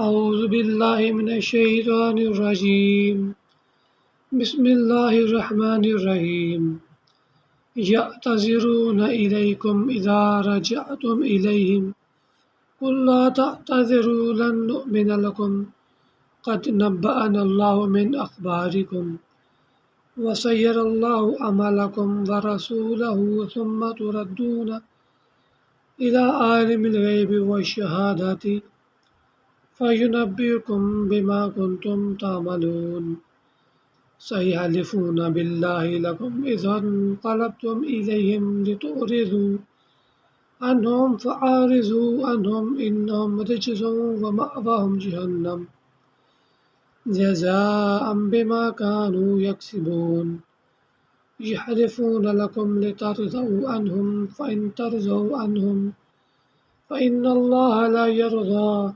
أعوذ بالله من الشيطان الرجيم بسم الله الرحمن الرحيم يعتذرون إليكم إذا رجعتم إليهم قل لا تعتذروا لن نؤمن لكم قد نبأنا الله من أخباركم وسير الله عملكم ورسوله ثم تردون إلى عالم الغيب والشهادة فينبئكم بما كنتم تعملون سيحلفون بالله لكم إذا انقلبتم إليهم لتعرضوا عنهم فأعرضوا عنهم إنهم رجس ومأواهم جهنم جزاء بما كانوا يكسبون يحلفون لكم لترضوا عنهم فإن ترضوا عنهم فإن الله لا يرضى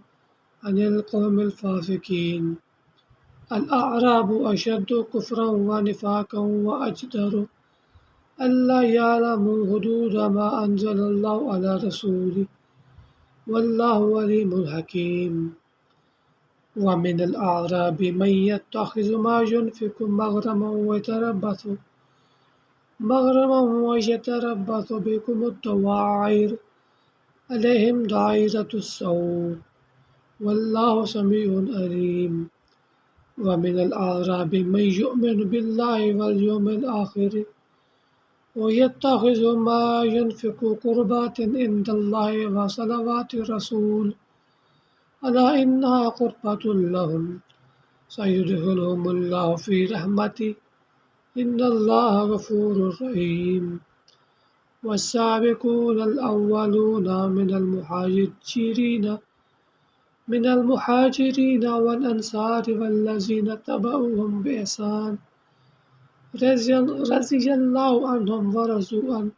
عن القوم الفاسقين الأعراب أشد كفرا ونفاقا وأجدر ألا يعلموا حدود ما أنزل الله على رسوله والله عليم حكيم ومن الأعراب من يتخذ ما ينفق مغرما ويتربص بكم الدوائر عليهم دائرة السوء والله سميع عليم ومن الأعراب من يؤمن بالله واليوم الآخر ويتخذ ما ينفق قربات عند الله وصلوات الرسول ألا إنها قربة لهم سيدخلهم الله في رحمته إن الله غفور رحيم والسابقون الأولون من المهاجرين والأنصار والذين اتبعوهم بإحسان رضي الله عنهم ورضوا عنه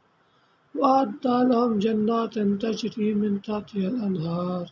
وأعد لهم جنات تجري من تحتها الأنهار